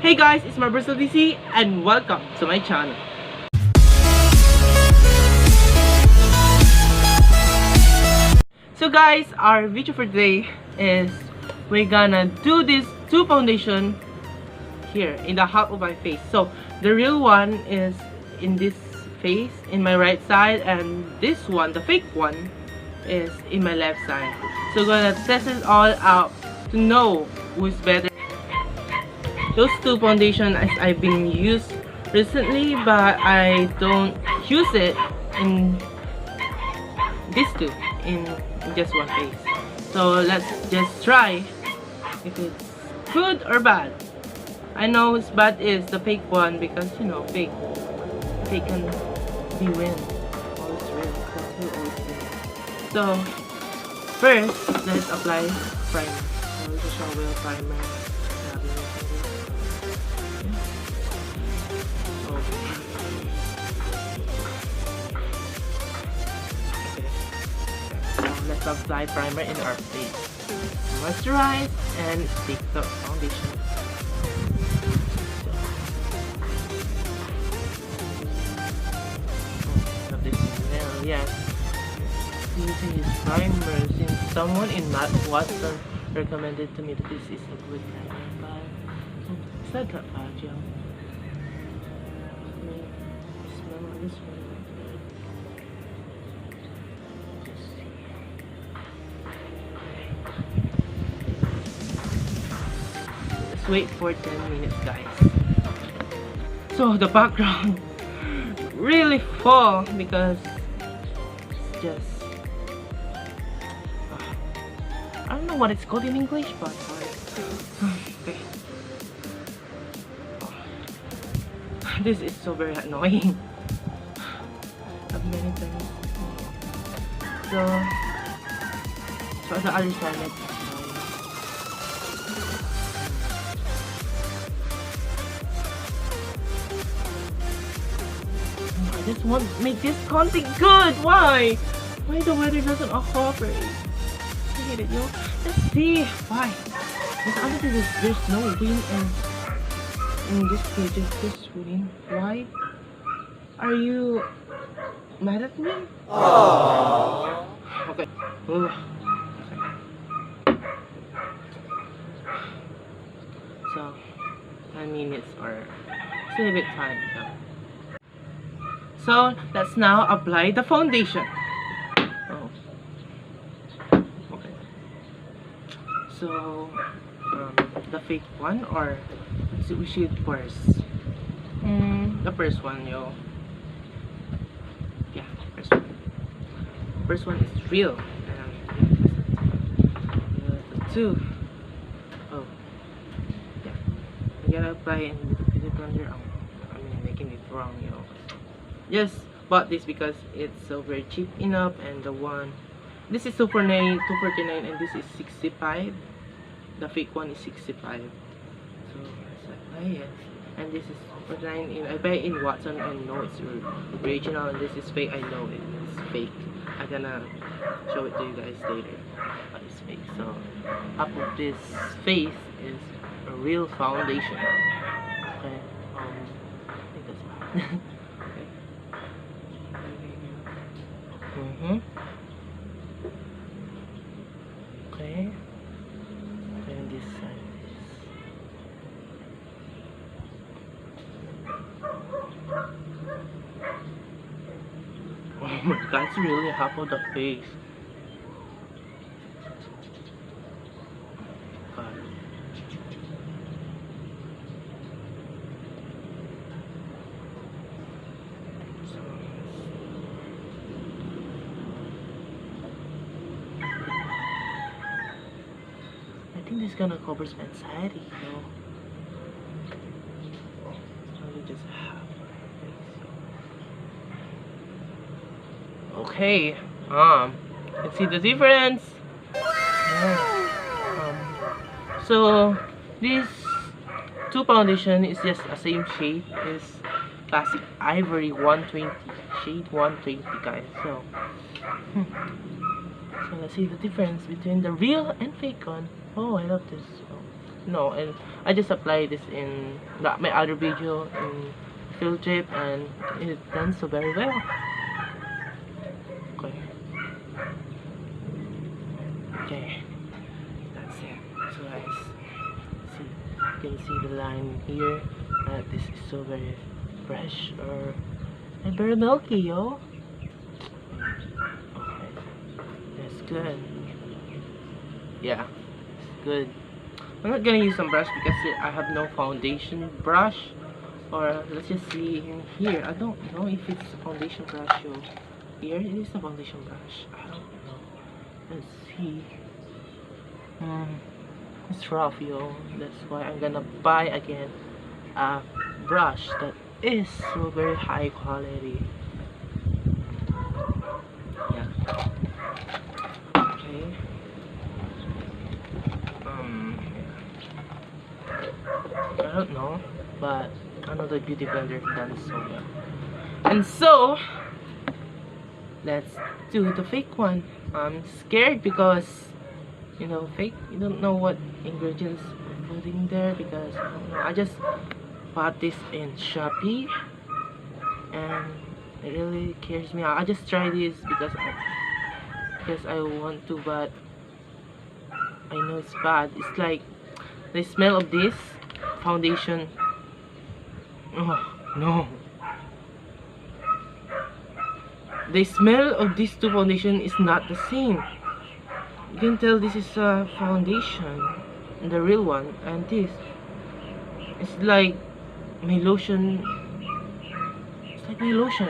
Hey guys, it's my Bristol DC and welcome to my channel. So guys, our video for today is we're gonna do this two foundation here in the half of my face. So the real one is in this face in my right side, and this one, the fake one, is in my left side. So we're gonna test it all out to know who's better. Those two foundation as I've been used recently, but I don't use it in these two in just one face. So let's just try if it's good or bad. I know it's bad is the fake one because you know fake can be win. Always win. That's who always win. So first let's apply primer. So this is a shower primer. Let's apply primer in our face. Moisturize and stick the foundation. Of this smell, yes. Using this primer since someone in Matt Watson recommended to me that this is a good primer, but it's not that bad, yo. Smell of this one. Wait for 10 minutes guys. So the background really fall because it's just I don't know what it's called in English, but okay. This is so very annoying. I've many times. So the other side, let's I just want to make this content good. Why the weather doesn't cooperate? I hate it, yo. Let's see why. Because honestly, there's no wind and in this page this wind. Why are you mad at me? Aww. Okay. Ugh. So 10 minutes or still a bit time. So let's now apply the foundation. Oh. Okay. So the fake one or we should first. The first one, yo. Yeah, first one. First one is real. The two. Oh. Yeah. I'm gonna apply and put it on your arm. I'm making it wrong, yo. Just bought this because it's so very cheap enough, and the one this is $249 and this is 65. The fake one is 65. So let's apply it. And this is $49 I buy in Watson. I know it's original, and this is fake. I know it's fake. I'm gonna show it to you guys later, but it's fake. So half of this face is a real foundation. Okay. I think that's bad. Okay. And this side. Oh my god, it's really half of the face. God. I think this is gonna cover my anxiety, you know. So we just have okay. Let's see the difference. So this two foundation is just the same shade. Is classic Ivory 120 shade 120 guys. So So let's see the difference between the real and fake one. Oh, I love this. Oh, no, and I just apply this in my other video in field trip, and it done so very well. Okay. Okay. That's it. So guys, see, you can see the line here. This is so very fresh and very milky, yo. Okay. That's good. Yeah, it's good. I'm not gonna use some brush because I have no foundation brush. Or let's just see in here. I don't know if it's a foundation brush, yo. Here it is a foundation brush. I don't know. Let's see. It's rough, yo. That's why I'm gonna buy again a brush that is so very high quality. Yeah. Okay. I don't know, but I know the beauty blender done so well. And so let's do the fake one. I'm scared because, you know, fake, you don't know what ingredients we're putting there, because I don't know. I just bought this in Shoppee and it really scares me out. I just try this because I want to, but I know it's bad. It's like the smell of this foundation. Oh no, the smell of these two foundation is not the same. You can tell this is a foundation, the real one, and this it's like my lotion. It's like my lotion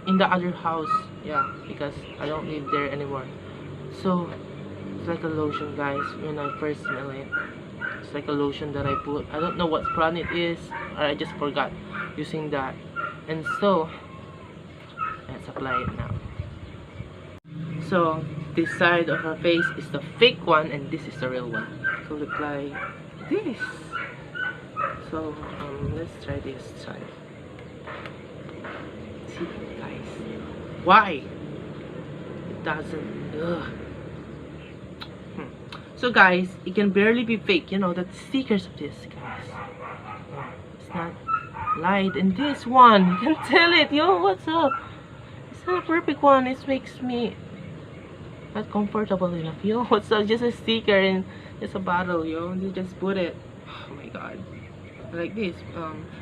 in the other house. Yeah, because I don't live there anymore. So it's like a lotion, guys. When I first smell it, it's like a lotion that I put. I don't know what brand it is, or I just forgot using that. And so let's apply it now. So this side of her face is the fake one, and this is the real one. So we apply this. So let's try this side. See, guys, why it doesn't? Ugh. So guys, it can barely be fake. You know, the stickers of this, guys. It's not light. And this one, you can tell it. Yo, what's up? It's not a perfect one. It makes me not comfortable enough. Yo, what's up? Just a sticker and just a bottle, yo. You just put it. Oh my god. Like this.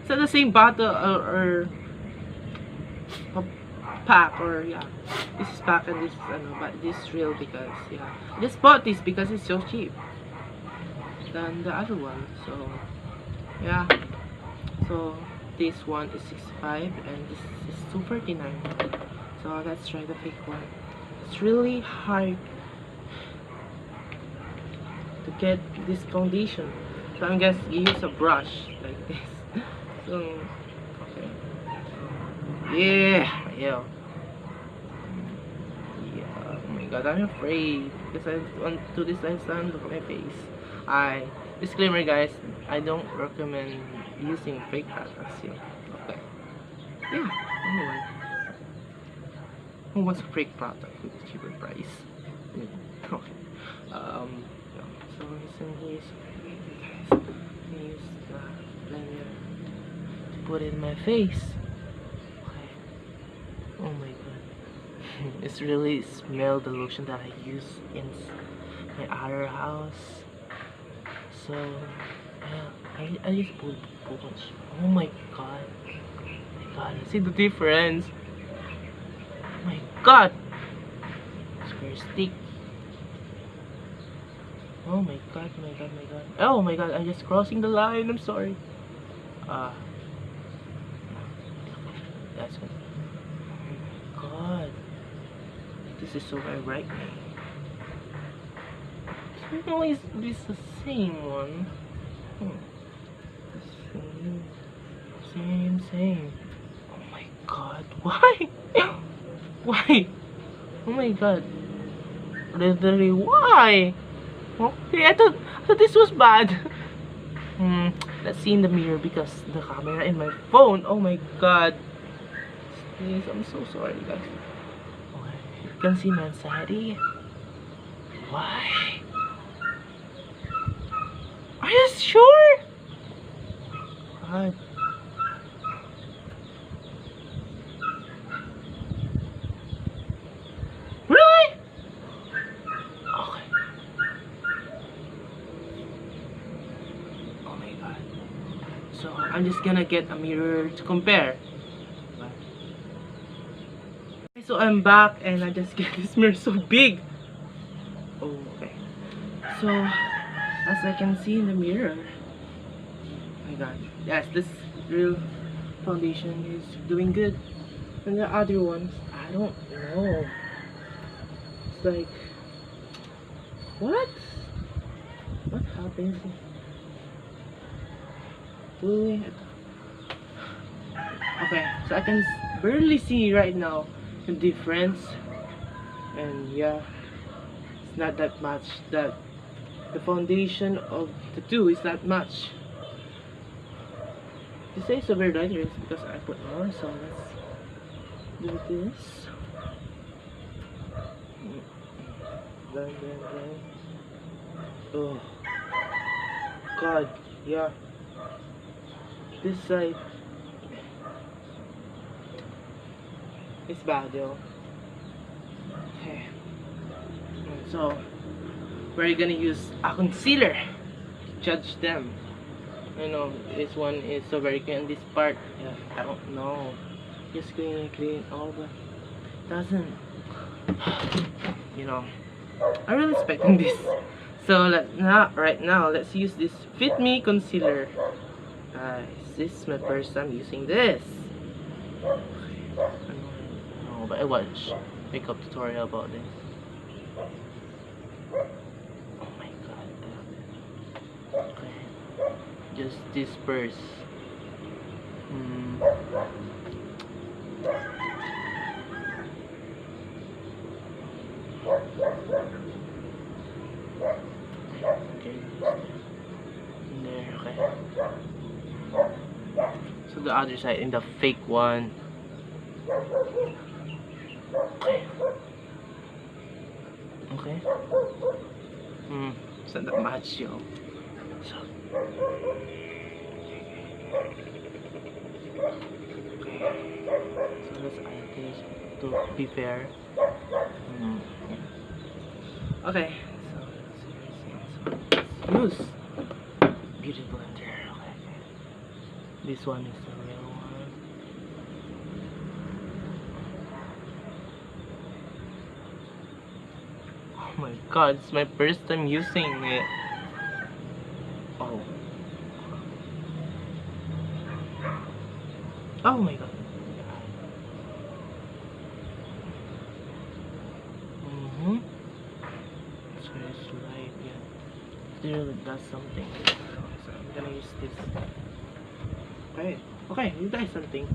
It's not the same bottle or a pack, or yeah. This is pack and this is but this is real because yeah. I just bought this because it's so cheap than the other one. So yeah. So this one is 65 and this is 239. So let's try the fake one. It's really hard to get this foundation, so I'm gonna use a brush like this. So okay, yeah. Oh my god, I'm afraid because I want to do this last time with my face. Disclaimer, guys, I don't recommend using fake products here. Okay, yeah, anyway, who wants a fake product with a cheaper price? Okay. So listen here, guys. I use the blender to put it in my face. Okay. Oh my god. It's really smell the lotion that I use in my other house. So yeah, I just put much. Oh my god. See the difference. Oh my god. It's very sticky. Oh my god. Oh my god, I'm just crossing the line. I'm sorry. That's good. Oh my god. This is so very bright. No, is this the same one? Same. Oh my god, why? Why? Oh my god. Literally, why? Okay, I thought this was bad. Let's see in the mirror because the camera in my phone. Oh my god. Please, I'm so sorry, guys. Okay, you can see my anxiety. Why? Sure? God. Really? Okay. Oh my god. So I'm just gonna get a mirror to compare. Okay, so I'm back and I just get this mirror so big. Oh, okay. So as I can see in the mirror, oh my god, yes, this real foundation is doing good. And the other ones, I don't know. It's like, what? What happened? Really? Okay, so I can barely see right now the difference, and yeah, it's not that much. That the foundation of the two is not much. This is so very dangerous because I put more, so let's do this. Blend. Oh god, yeah. This side is bad, yo. Okay. So we're gonna use a concealer to judge them. I know this one is so very clean. This part, yeah, I don't know. Just clean all, but doesn't. You know, I'm really expecting this. So right now, let's use this Fit Me concealer. Guys, this is my first time using this. No, but I watched makeup tutorial about this. Oh my god. Okay. Just disperse. Okay. There, okay. So the other side, in the fake one. Okay. Okay. It's not that much, yo. So. Okay. So let's add this to be fair. Okay. So let's use beauty blender. Okay. This one is the real one. Oh my god, it's my first time using it. Oh my god. So it's light, yeah. Still does something. So I'm gonna use this. Okay. Okay, it does something.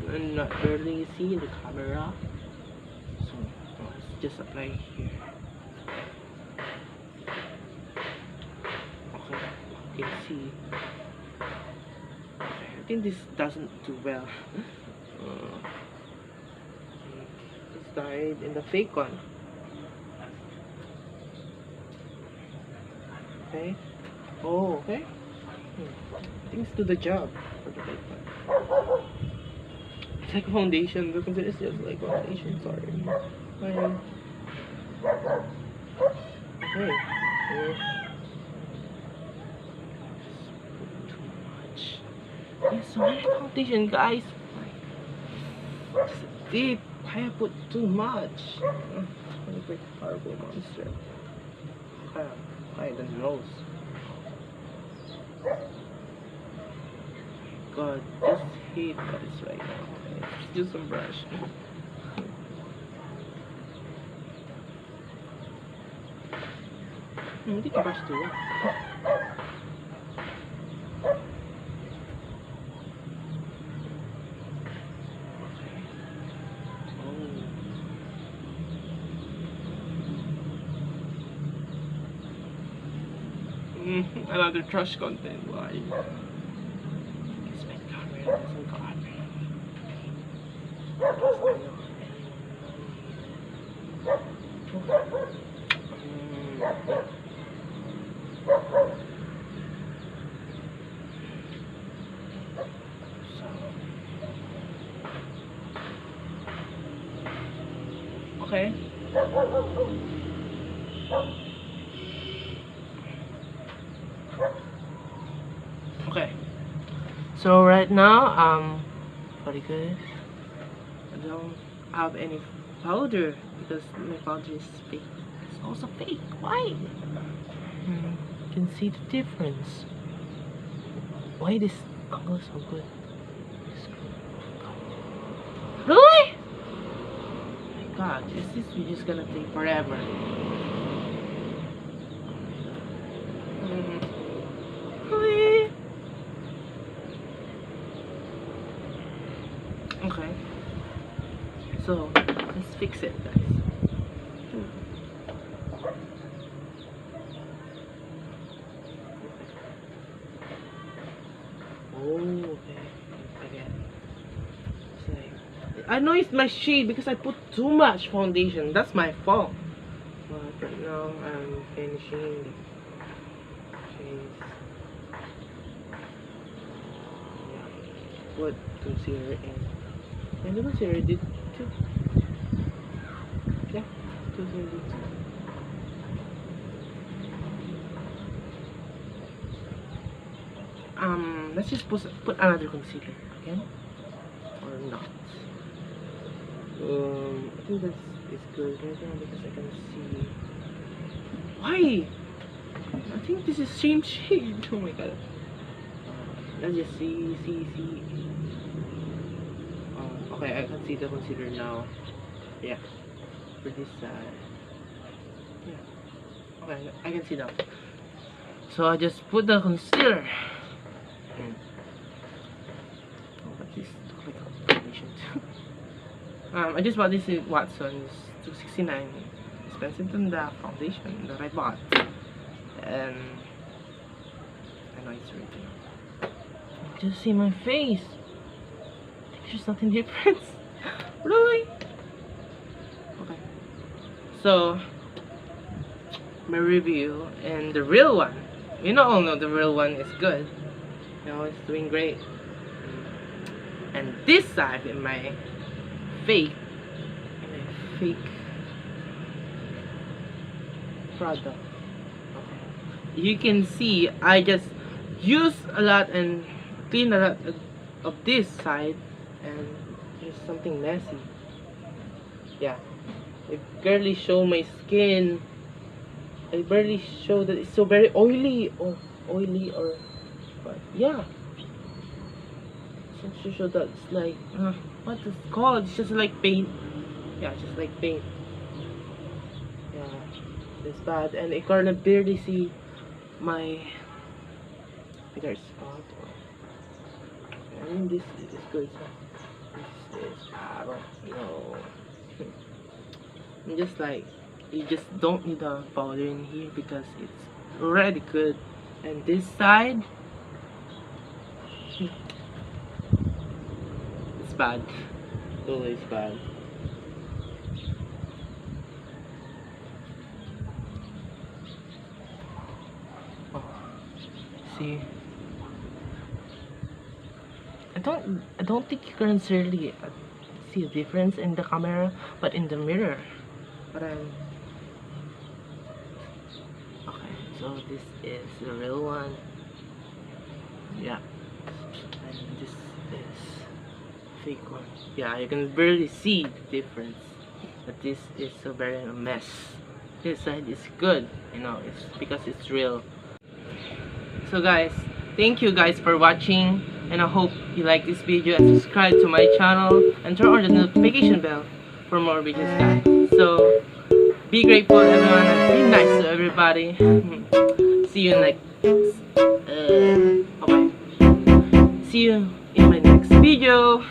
I'm not barely see in the camera. So let's just apply here. Okay, you can see. Okay, I think this doesn't do well. It's dyed in the fake one. Okay. Oh, okay. Things do the job for the fake one. It's like foundation. The concealer is just like foundation. Sorry. Fine. Okay. Too much. It's so much foundation, guys. It's deep. I put too much. I'm a big horrible monster. I don't know. God, just hate this right now. Okay, let's use some brush. Hindi ka brush too. Another trash content. Why? Because my camera doesn't cooperate. Okay. Okay. So right now, pretty good. I don't have any powder because my powder is fake. It's also fake. Why? You can see the difference. Why this angle is so good? Really? Oh my god, is this just gonna take forever? Really? Okay. So let's fix it, guys. Oh, okay. Again. It's like, I know it's my shade because I put too much foundation. That's my fault. But right now I'm finishing the shades. Yeah. Put concealer in. And the concealer did too. Yeah, concealer did too. Let's just put another concealer again, or not. I think is good right now because I can see. Why? I think this is same shade. Oh my god. Let's just see. Okay, I can see the concealer now. Yeah, for this side. Yeah. Okay, I can see now. So I just put the concealer. Oh, but this looks like a foundation too. I just bought this in Watson's, $269. Expensive than the foundation that I bought. And I know it's original. Just see my face. There's nothing different. Really? Okay. So my review and the real one. You all know the real one is good. It's doing great. And this side in my fake product. Okay. You can see I just use a lot and clean a lot of this side, and there's something messy. Yeah, I barely show my skin. I barely show that it's so very oily or but yeah. To show that it's like what is it called? It's just like paint. Yeah, just like paint. Yeah, it's bad, and I can't barely see my bigger spot. I mean, this is good. So this is I don't know. I'm just like, you just don't need a powder in here because it's already good. And this side, it's bad. Totally, it's bad. Oh, see, I don't think you can necessarily see a difference in the camera, but in the mirror. But okay, so this is the real one. Yeah, and this is fake one. Yeah, you can barely see the difference, but this is so very a mess. This side is good, it's because it's real. So guys, thank you guys for watching, and I hope you like this video and subscribe to my channel and turn on the notification bell for more videos, guys. So be grateful, everyone, and be nice to everybody. See you in bye-bye. See you in my next video.